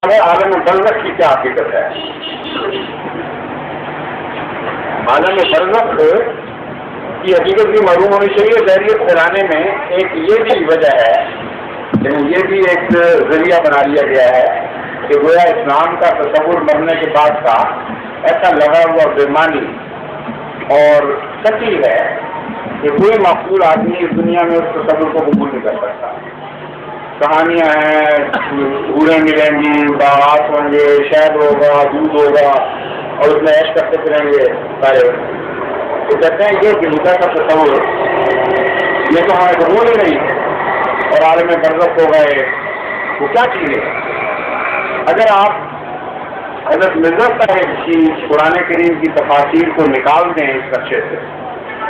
عالم برزخ کی کیا حقیقت ہے؟ عالم برزخ کی حقیقت بھی معلوم ہونی چاہیے. خیریت پھیلانے میں ایک یہ بھی وجہ ہے، یہ بھی ایک ذریعہ بنا لیا گیا ہے کہ گویا اسلام کا تصور مرنے کے بعد کا ایسا لگا ہوا بےمانی اور سچی ہے کہ کوئی معقول آدمی اس دنیا میں اس تصور کو قبول نہیں کر سکتا. کہانیاں ہیں، حوریں ملیں گی، باغات ہوں گے، شہد ہوگا، دودھ ہوگا اور اس میں عیش کرتے پھریں گے سارے. تو کہتے ہیں یہ دنیا کا تصور یہ تو ہمیں قبول ہی نہیں ہے اور عالم برزخ ہو گئے. وہ کیا چیز ہے؟ اگر آپ حضرت مرزا صاحب کی قرآن کریم کی تفاسیر کو نکال دیں اس نقشے سے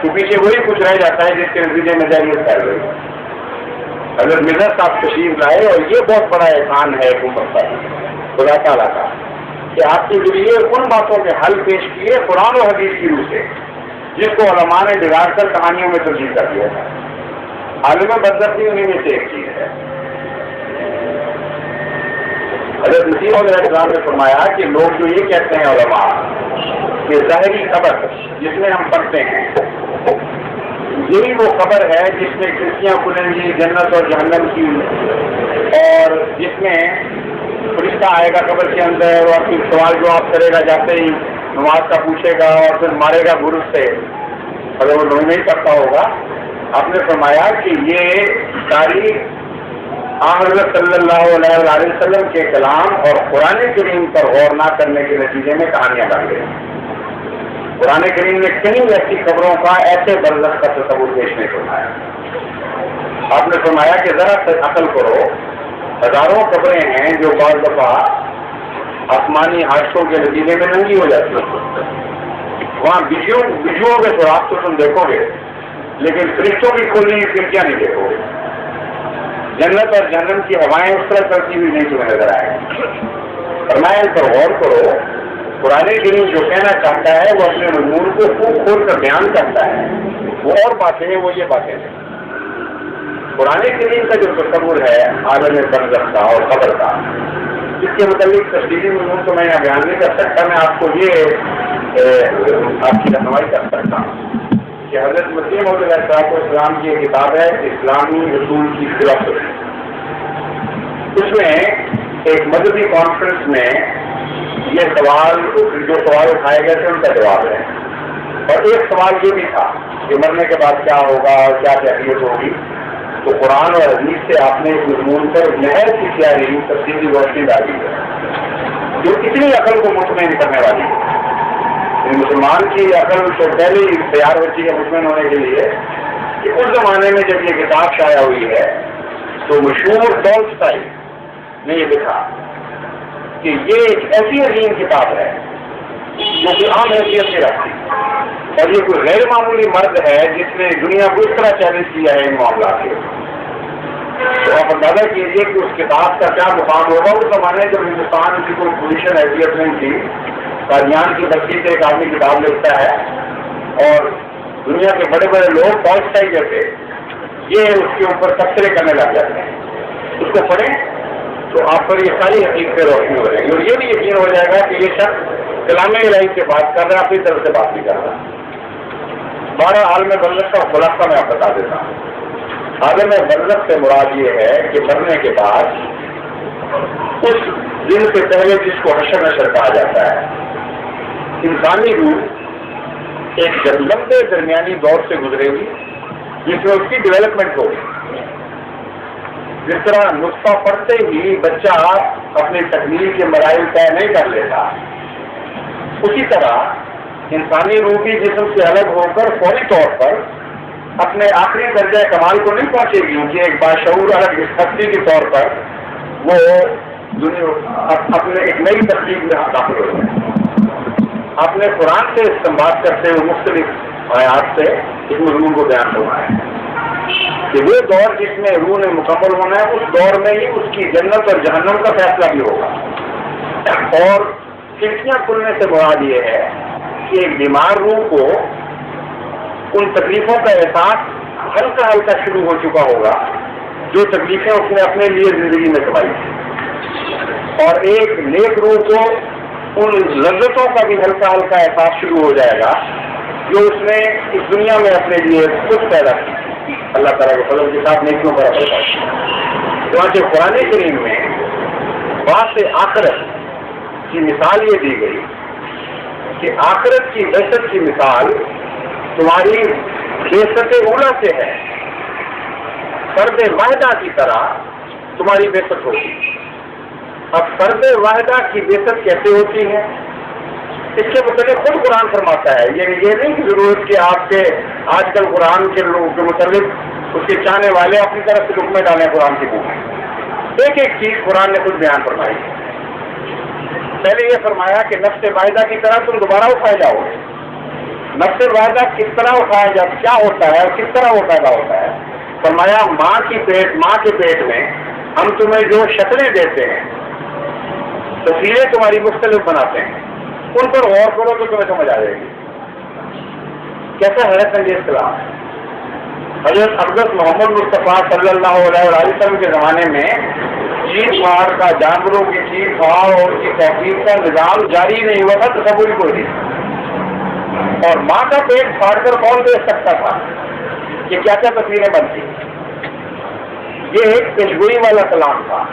تو پیچھے وہی کچھ رہ جاتا ہے جس کے نتیجے میں جاہلیت پھیل رہی ہے. حضرت مرزا صاحب تشریف لائے اور یہ بہت بڑا احسان ہے حکومت کا، خدا تعالیٰ کا، کہ آپ کے ذریعے ان باتوں کے حل پیش کیے قرآن و حدیث کی روح سے جس کو علماء نے بگاڑ کر کہانیوں میں تبدیل کر دیا تھا. عالم برزخ بھی انہیں میں سے ایک چیز ہے. حضرت مسیح علیہ السلام نے فرمایا کہ لوگ جو یہ کہتے ہیں علماء کہ ظاہری قبر جس میں ہم پڑھتے ہیں یہی وہ قبر ہے جس میں کھڑکیاں کھلیں گی جنت اور جہنم کی، اور جس میں فرشتہ آئے گا قبر کے اندر اور پھر سوال جواب کرے گا، جاتے ہی نماز کا پوچھے گا اور پھر مارے گا گرز سے اگر وہ نہیں کرتا ہوگا. آپ نے فرمایا کہ یہ تاریخ حضرت صلی اللہ علیہ وسلم کے کلام اور قرآن کریم پر غور نہ کرنے کے نتیجے میں کہانیاں بن گئی. قرآن کریم نے کئی ایسی خبروں کا ایسے برزخ کا تصور پیش نہیں فرمایا. آپ نے فرمایا کہ ذرا سے عقل کرو، ہزاروں خبریں ہیں جو بعض دفعہ آسمانی حادثوں کے نتیجے میں ننگی ہو جاتی ہیں. وہاں بجوؤں کے سوراخ تو تم دیکھو گے لیکن فرشتوں کی کھلی کھڑکیاں نہیں دیکھو گے. جنت اور جہنم کی ہوائیں اس طرح چلتی ہوئی نہیں تمہیں نظر آئے گی. فرمایا ان پر غور کرو. قرآن کریم جو کہنا چاہتا ہے وہ اپنے مضمون کو خوب کھول کر بیان کرتا ہے. وہ اور باتیں ہیں، وہ یہ باتیں ہیں. قرآن کریم کا جو تصور ہے عالم برزخ کا اور قبر کا، اس کے متعلق تفصیلی مضمون تو میں یہاں بیان نہیں کر سکتا. میں آپ کو یہ آپ کی رہنمائی کر سکتا ہوں کہ حضرت مسیح موعود علیہ السلام کی ایک کتاب ہے اسلامی اصول کی فلسفی. اس میں ایک مذہبی کانفرنس میں یہ سوال جو سوال اٹھائے گئے تھے ان کا جواب ہے. اور ایک سوال یہ بھی تھا کہ مرنے کے بعد کیا ہوگا اور کیا کیفیت ہوگی. تو قرآن اور حدیث سے آپ نے اس مضمون پر نہایت کی پیاری تفصیلی روشنی ڈالی ہے جو اتنی عقل کو مطمئن کرنے والی ہے. مسلمان کی عقل تو پہلے ہی تیار ہوتی ہے مطمئن ہونے کے لیے کہ اس زمانے میں جب یہ کتاب شائع ہوئی ہے تو مشہور ٹولسٹائی نے یہ لکھا کہ یہ ایک ایسی عظیم کتاب ہے جو کہ عام حیثیت سے رکھتی ہے اور یہ کوئی غیر معمولی مرد ہے جس نے دنیا کو اس طرح چیلنج کیا ہے ان معاملات کے. تو آپ اندازہ کیجیے کہ اس کتاب کا کیا مقام ہوگا اس زمانے جب ہندوستان کی کوئی پوزیشن حیثیت نہیں تھی. قادیان کی بستی سے ایک آدمی کتاب لکھتا ہے اور دنیا کے بڑے بڑے لوگ ٹولسٹائی جیسے یہ اس کے اوپر تبصرے کرنے لگ جاتے ہیں. اس کو پڑھیں تو آپ پر یہ ساری حقیقتیں روشنی ہو جائیں گی اور یہ بھی یقین ہو جائے گا کہ یہ شخص کلام الہی سے بات کر رہا ہے، اپنی طرف سے بات نہیں کر رہا. 12 عالم برزخ کا خلاصہ میں آپ بتا دیتا ہوں. عالم برزخ سے مراد یہ ہے کہ مرنے کے بعد اس دن سے پہلے جس کو حشر نشر کہا جاتا ہے انسانی روح ایک لمبے درمیانی دور سے گزرے گی جس میں اس کی ڈیولپمنٹ ہوگی. جس طرح نسخہ پڑھتے ہی بچہ اپنی تکمیل کے مراحل طے نہیں کر لیتا، اسی طرح انسانی روح بھی جسم سے الگ ہو کر فوری طور پر اپنے آخری درجہ کمال کو نہیں پہنچے گی کہ ایک باشعور الگ ہستی کے طور پر وہ اپنے ایک نئی ترتیب میں داخل ہو جائے. آپ نے قرآن سے استنباط کرتے ہوئے مختلف آیات سے اس مضمون کو بیان کروایا ہے کہ وہ دور جس میں روح نے مکمل ہونا ہے اس دور میں ہی اس کی جنت اور جہنم کا فیصلہ بھی ہوگا. اور کھڑکیاں کھلنے سے مراد یہ ہے کہ ایک بیمار روح کو ان تکلیفوں کا احساس ہلکا ہلکا شروع ہو چکا ہوگا جو تکلیفیں اس نے اپنے لیے زندگی میں کمائی تھی. اور ایک نیک روح کو ان لذتوں کا بھی ہلکا ہلکا احساس شروع ہو جائے گا جو اس نے اس دنیا میں اپنے لیے خود پیدا کی اللہ تعالیٰ کے فضل کے ساتھ نیکیوں پر عمل کریں۔ چنانچہ قرآن کریم میں بات آخرت کی مثال یہ دی گئی کہ آخرت کی بہشت کی مثال تمہاری بہشت اولا سے ہے، فرد واحدہ کی طرح تمہاری بہشت ہوگی۔ اب فرد واحدہ کی بہشت کیسے ہوتی ہے اس کے متعلق خود قرآن فرماتا ہے، یعنی یہ نہیں کہ ضرورت کہ آپ کے آج کل قرآن کے لوگوں کے متعلق اس کے چاہنے والے اپنی طرف سے لقمے ڈالیں قرآن کی بک میں۔ ایک ایک چیز قرآن نے خود بیان فرمائی۔ پہلے یہ فرمایا کہ نفس واحدہ کی طرح تم دوبارہ اٹھائے جاؤ گے۔ نفس واحدہ کس طرح اٹھایا جاتا، کیا ہوتا ہے اور کس طرح وہ پیدا ہوتا ہے؟ فرمایا ماں کے پیٹ میں ہم تمہیں جو شکلیں دیتے ہیں، تصویریں تمہاری مختلف بناتے ہیں، ان پر غور کرو تو تمہیں سمجھ آ جائے گی کیسا حیرت انگیز کلام ہے۔ حضرت اقدس محمد مصطفیٰ صلی اللہ علیہ وسلم کے زمانے میں چیر پھاڑ کا، جانوروں کی چیر پھاڑ اور اس کی تحقیق کا نظام جاری نہیں ہوا تھا، تصور ہی کوئی نہیں۔ اور ماں کا پیٹ پھاڑ کر کون دیکھ سکتا تھا کہ کیا کیا تصویریں بنتی۔ یہ ایک پیشگوئی والا کلام تھا،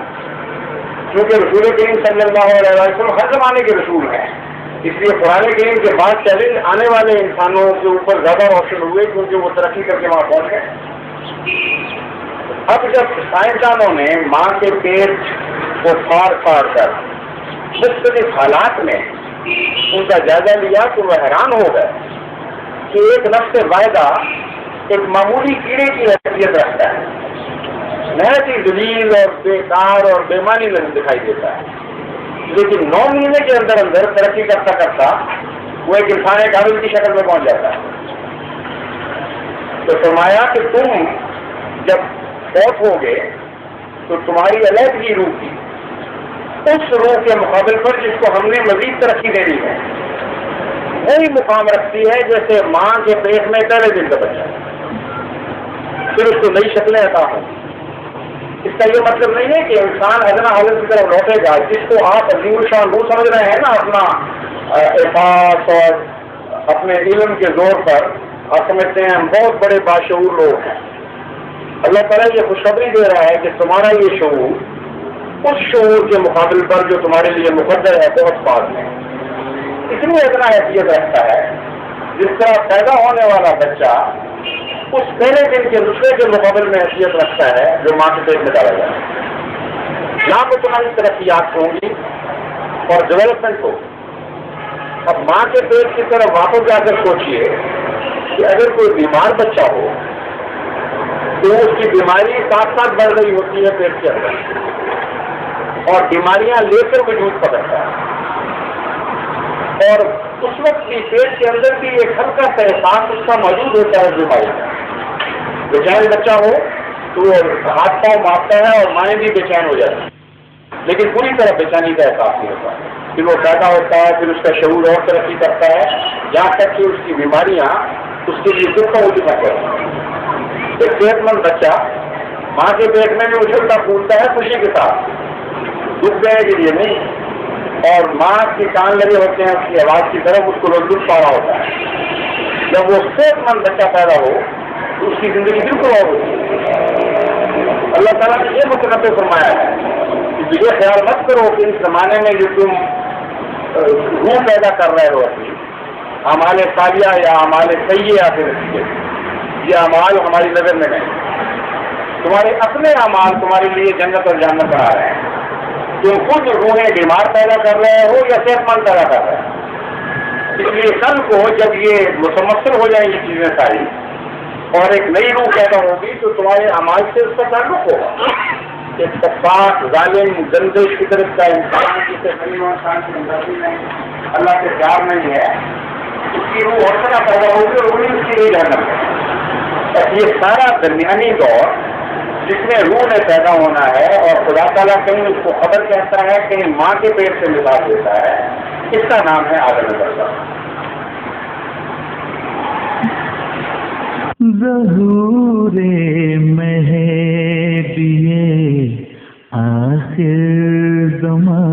کیونکہ رسول کریم صلی اللہ علیہ وسلم ہر زمانے کے رسول ہیں، اس لیے قرآن کریم کے بعد چیلنج آنے والے انسانوں کے اوپر زیادہ روشن ہوئے کیونکہ وہ ترقی کر کے وہاں پہنچ گئے۔ اب جب سائنسدانوں نے ماں کے پیٹ کو پھاڑ کر مختلف حالات میں ان کا جائزہ لیا تو وہ حیران ہو گئے کہ ایک نفس واحدہ ایک معمولی کیڑے کی حیثیت رکھتا ہے، نہایت ہی ذلیل اور بیکار اور بے معنی دکھائی دیتا ہے، لیکن 9 مہینے کے اندر ترقی کرتا کرتا وہ ایک انسان کامل کی شکل میں پہنچ جاتا ہے۔ تو فرمایا کہ تم جب فوت ہوگے تو تمہاری علیحدگی روح کی اس روح کے مقابل پر جس کو ہم نے مزید ترقی دینی ہے وہی مقام رکھتی ہے جیسے ماں کے پیٹ میں پہلے دن کا بچہ، پھر اس کو نئی شکلیں عطا ہوں۔ اس کا یہ مطلب نہیں ہے کہ انسان ادنا حالت کی طرف لوٹے گا، جس کو آپ عظیم الشان روح سمجھ رہے ہیں نا، اپنا احساس اور اپنے علم کے زور پر آپ سمجھتے ہیں ہم بہت بڑے باشعور لوگ ہیں۔ اللہ تعالیٰ یہ خوشخبری دے رہا ہے کہ تمہارا یہ شعور اس شعور کے مقابل پر جو تمہارے لیے مقدر ہے بہت پاس ہے، اتنی ادنا حیثیت رکھتا ہے جس طرح پیدا ہونے والا بچہ اس پہلے دن کے دوسرے کے مقابل میں حیثیت رکھتا ہے جو ماں کے پیٹ میں ڈالا جائے۔ یہاں پہ تمہاری ترقیات ہوں گی اور ڈیولپمنٹ ہو۔ اب ماں کے پیٹ کی طرف واپس جا کر سوچئے کہ اگر کوئی بیمار بچہ ہو تو اس کی بیماری ساتھ ساتھ بڑھ رہی ہوتی ہے پیٹ کے اندر اور بیماریاں لے کر وجود پکڑتا ہے، اور اس وقت کی پیٹ کے اندر بھی ایک ہلکا سا احساس اس کا موجود ہوتا ہے بیماری کا۔ بے چین بچہ ہو تو وہ ہاتھ پاؤں مارتا ہے اور مائیں بھی بے چین ہو جاتی ہے، لیکن پوری طرح بے چینی کا احساس نہیں ہوتا۔ پھر وہ پیدا ہوتا ہے، پھر اس کا شعور اور ترقی کرتا ہے یہاں تک کہ اس کی بیماریاں اس کے لیے دکھ کا وجود کرتی ہیں۔ ایک صحت مند بچہ ماں کے پیٹ میں بھی اچھلتا پھولتا ہے خوشی کے ساتھ، دکھ دینے کے لیے نہیں، اور ماں کے کان لگے ہوتے ہیں اس کی آواز کی طرف، اس کو لطف پا رہا ہوتا ہے۔ جب وہ صحت مند بچہ پیدا ہو تو اس کی زندگی بالکل اور ہوتی ہے۔ اللہ تعالیٰ نے یہ متنبع فرمایا ہے کہ یہ خیال مت کرو کہ اس زمانے میں جو تم روح پیدا کر رہے ہو اپنی اعمال صالحہ یا اعمال سیئہ کے نتیجے، یہ اعمال ہماری نظر میں نہیں، تمہارے اپنے اعمال تمہارے لیے جنت اور جہنم بنا رہے ہیں۔ تم خود روحیں بیمار پیدا کر رہے ہو یا صحت مند پیدا کر رہے ہو۔ اس لیے کل کو جب یہ متمثل ہو جائیں یہ چیزیں ساری اور ایک نئی روح پیدا ہوگی تو تمہارے اعمال سے اس کا تعلق ہوگا۔ ایک پاک ظالم گندے فطرت کا انسان جسے غریب انسان کی ہمدردی نہیں، اللہ سے پیار نہیں ہے، اس کی روح اور طرح پیدا ہوگی اور وہی اس کی نہیں جہنم ہے۔ یہ سارا درمیانی دور جس میں روح نے پیدا ہونا ہے اور خدا تعالیٰ کہیں اس کو خبر کہتا ہے کہیں ماں کے پیٹ سے نکال دیتا ہے، اس کا نام ہے عالم برزخ۔ ظہور مہدی آخر زمان